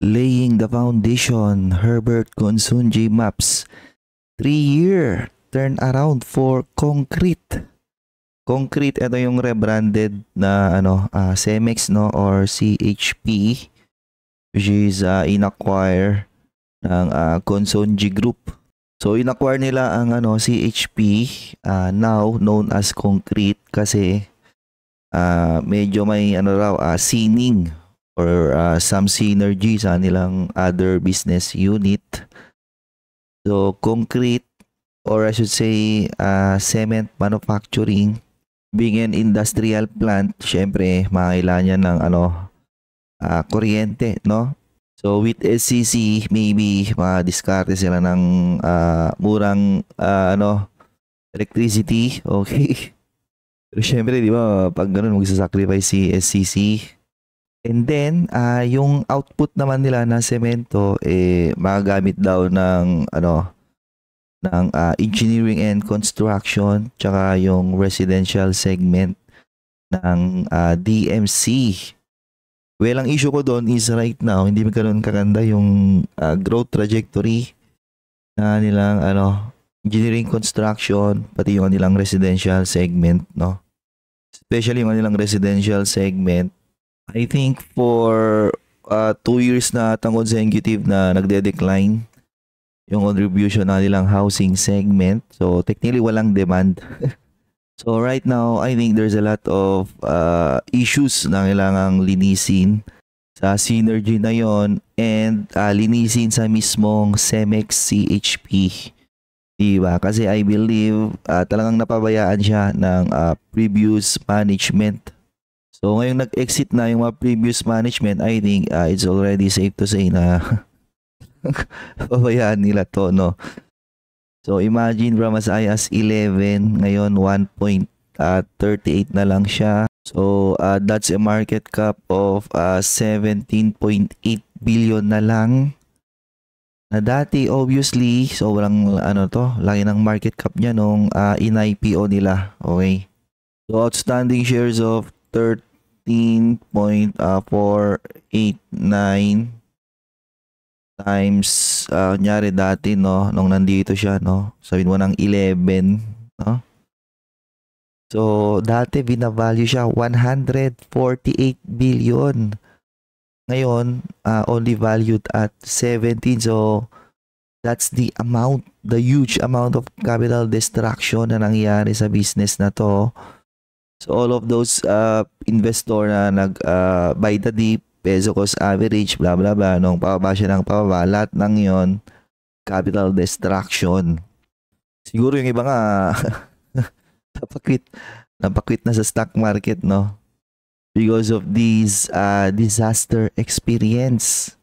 laying the foundation. Herbert Consunji Maps 3-year turnaround for Concrete. Concrete, ito yung rebranded na Cemex, no, or CHP, which is inacquire ng Consunji Group. So inacquire nila ang CHP, now known as Concrete, kasi medyo may sinning or some synergy sa nilang other business unit. So Concrete, or I should say cement manufacturing, being an industrial plant, syempre makakailangan ng kuryente, no? So with SCC, maybe madiskarte sila ng murang electricity, okay? Pero syempre, di ba, pag ganun magsasacrifice si SCC. And then, yung output naman nila na semento, magagamit daw ng engineering and construction, tsaka yung residential segment ng DMC. Well, ang issue ko doon is right now, hindi magkaroon kaganda yung growth trajectory na nilang engineering construction, pati yung nilang residential segment, no? Especially yung nilang residential segment. I think for 2 years na atang consecutive na nagde-decline yung contribution na nilang housing segment. So technically walang demand. So right now, I think there's a lot of issues na kailangang linisin sa synergy na yon, and linisin sa mismong Cemex CHP. Diba? Kasi I believe talagang napabayaan siya ng previous management. So ngayong nag-exit na yung mga previous management, I think it's already safe to say na pabayaan nila to, no? So imagine from as high as 11, ngayon 1.38 na lang siya. So that's a market cap of 17.8 billion na lang. Na dati obviously sobrang laki ng market cap niya nung in-IPO nila. Okay. So outstanding shares of 13.489 times kunyari dati, no, nung nandito siya, no, sabihin mo ng 11, no. So dati binavalue siya 148 billion. Ngayon only valued at 17. So that's the amount, the huge amount of capital destruction na nangyari sa business na to. So all of those investor na nag buy the dip, peso cost average, blah blah blah, nung pababa siya ng pababa, lahat ng yon capital destruction. Siguro yung iba nga napakwit na sa stock market, no, because of these disaster experience.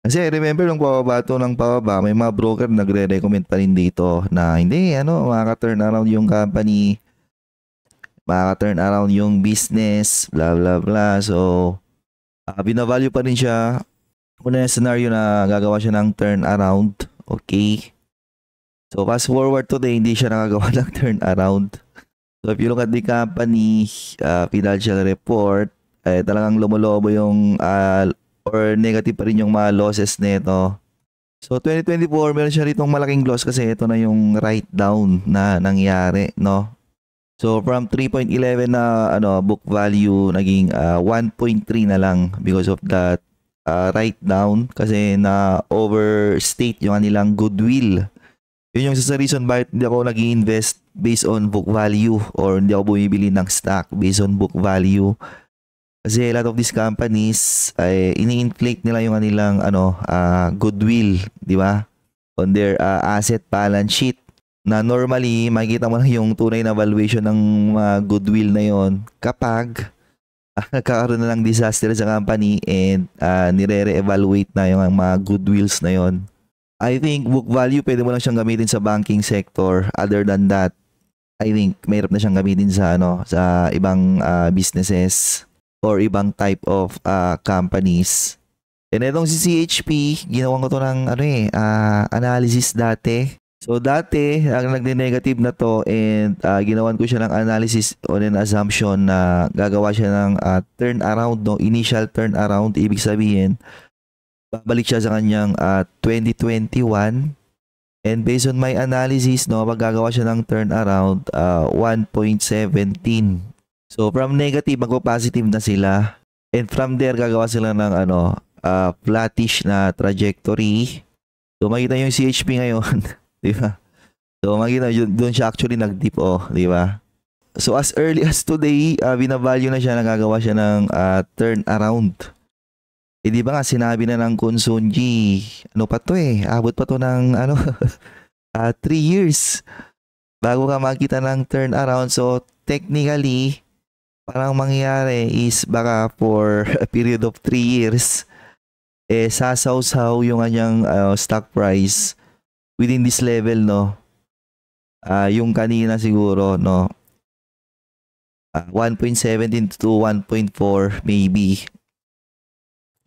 Kasi remember nung pababa to ng pababa, may mga broker nagre-recommend pa rin dito na hindi, makaka-turn around yung company, makaka-turn around yung business, blah blah blah. So binavalue pa rin siya. Una yung scenario na gagawa siya ng turnaround. Okay. So fast forward today, hindi siya nakagawa ng turnaround. So if you look at the company financial report, talagang lumulobo yung or negative pa rin yung mga losses nito. So 2024, meron siya ritong malaking loss kasi ito na yung write down na nangyari, no? So from 3.11 na book value, naging 1.3 na lang because of that write down, kasi na overstate yung kanilang goodwill. Yun yung sa reason bakit hindi ako nag-invest based on book value, or hindi ako bumibili ng stock based on book value. Kasi a lot of these companies ay ini-inflate nila yung kanilang goodwill, di ba? On their asset balance sheet. Na normally, makikita mo na yung tunay na valuation ng goodwill na yon kapag nagkakaroon na ng disaster sa company and nire-re-evaluate na yung mga goodwills na yon. I think book value, pwede mo lang siyang gamitin sa banking sector. Other than that, I think mahirap na siyang gamitin sa sa ibang businesses or ibang type of companies. And itong si CHP, ginawa ko to ng analysis dati. So dati, ang nagde-negative na to, and ginawan ko siya ng analysis on an assumption na gagawa siya ng turnaround, no, initial turnaround. Ibig sabihin, babalik siya sa kanyang 2021. And based on my analysis, no, magagawa siya ng turnaround 1.17. So from negative, magpo-positive na sila. And from there, gagawa sila ng flattish na trajectory. So makita yung CHP ngayon, di ba? So makita doon siya actually nag-dip, di ba? So as early as today, binavalue na siya, nagagawa siya ng turnaround. Di ba nga sinabi na ng Konsunji, ano pa to abot pa to ng 3 years bago ka makita ng turnaround. So technically, parang mangyayari is baka for a period of 3 years, sasaw-saw yung kanyang stock price within this level, no? Yung kanina siguro, no? 1.17 to 1.4 maybe.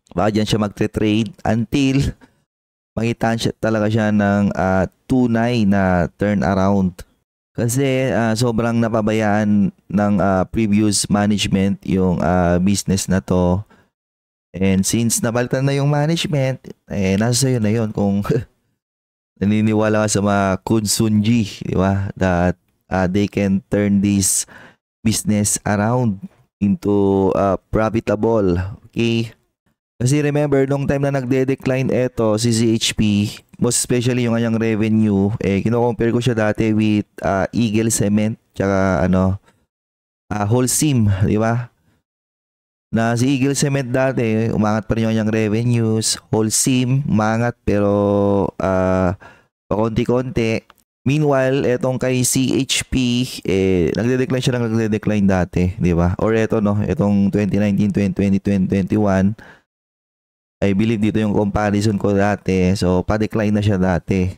Baka dyan siya magte-trade until makitaan siya talaga siya ng tunay na turnaround. Kasi sobrang napabayaan ng previous management yung business na to. And since napalitan na yung management, nasa sa'yo na yun kung naniniwala ka sa mga Konsunji, di ba? That they can turn this business around into profitable. Okay? Kasi remember, nung time na nagde-decline ito, si CHP, most especially yung kanyang revenue, kino-compare ko siya dati with Eagle Cement, tsaka Holcim, di ba? Na si Eagle Cement dati, umangat pa rin yung kanyang revenues. Holcim, umangat pero pakonti-konti. Meanwhile, etong kay CHP, nagde-decline siya ng nagde-decline dati, di ba? Or eto, no, etong 2019, 2020, 2021, I believe dito yung comparison ko dati. So, pa-decline na siya dati.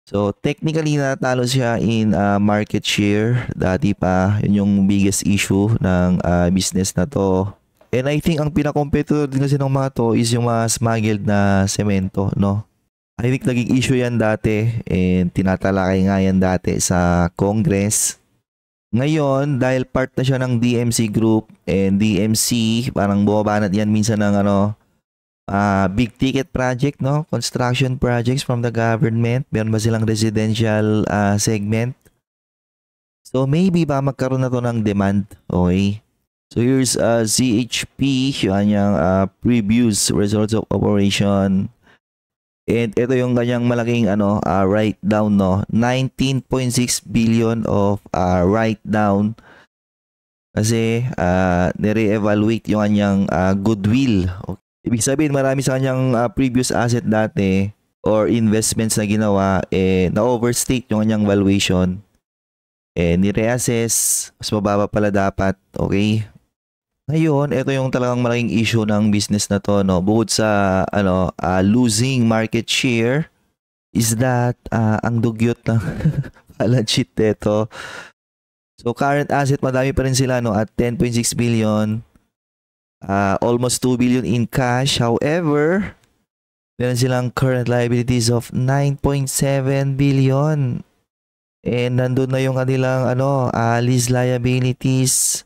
So, technically, natalo siya in market share. Dati pa, yun yung biggest issue ng business na to. And I think ang pinaka-competitor din kasi ng mga to is yung mga smuggled na semento, no? I think naging issue yan dati and tinatalakay nga yan dati sa Congress. Ngayon, dahil part na siya ng DMC Group and DMC, parang bumabanat yan minsan ng big ticket project, no? Construction projects from the government. Meron ba silang residential segment? So maybe ba magkaroon na to ng demand. Okay. So here's CHP, yung kanyang previous results of operation. And ito yung kanyang malaking write down, no? 19.6 billion of write down. Kasi nire-evaluate yung kanyang goodwill. Okay. Ibig sabihin, marami sa kanyang previous asset dati or investments na ginawa, na-overstate yung kanyang valuation. Ni-reassess, mas mababa pala dapat, okay? Ngayon, ito yung talagang malaking issue ng business na to, no? Bukod sa losing market share, is that ang dugyot ng balance sheet nito. So, current asset, madami pa rin sila, no? At 10.6 billion. Almost 2 billion in cash. However, meron silang current liabilities of 9.7 billion. And nandun na yung kanilang lease liabilities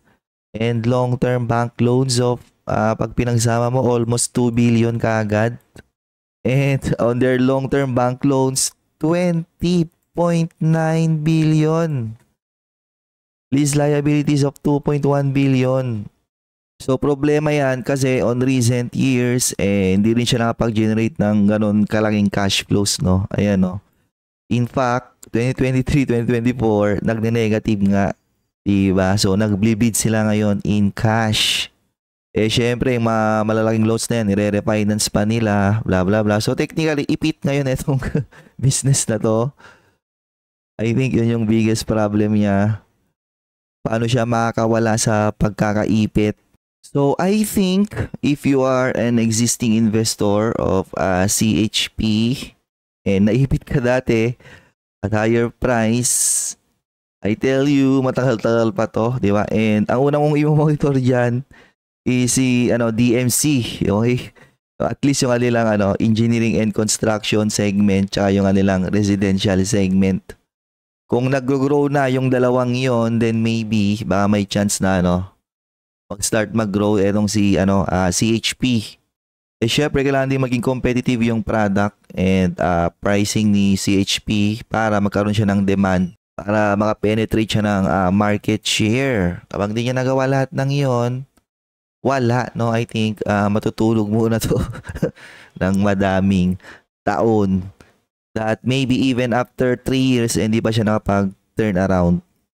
and long-term bank loans of pag pinagsama mo almost 2 billion kaagad. And on their long-term bank loans, 20.9 billion. Lease liabilities of 2.1 billion. So problema yan kasi on recent years hindi rin siya nakapag-generate ng ganun kalaking cash flows, no? Ayan, no? In fact, 2023, 2024 nagne-negative nga, diba? So nag-bleed sila ngayon in cash. Syempre yung malalaking loans na yan, i-refinance pa nila, blah blah blah. So technically, ipit ngayon itong business na to. I think yun yung biggest problem niya. Paano siya makakawala sa pagkakaipit? So I think if you are an existing investor of CHP and naipit ka dati at higher price, I tell you, matagal-tagal pa to, di ba? And ang unang mong i-monitor dyan is si DMC, okay? At least yung kanilang engineering and construction segment tsaka yung kanilang residential segment. Kung nag-grow na yung dalawang yon, then maybe baka may chance na mag-start mag-grow etong si CHP. Eh syempre, kailangan din maging competitive yung product and pricing ni CHP para magkaroon siya ng demand para makapenetrate siya ng market share. Kapag di niya nagawa lahat ng iyon, wala, no? I think matutulog muna to ng madaming taon. That maybe even after 3 years, hindi pa siya nakapag-turn around.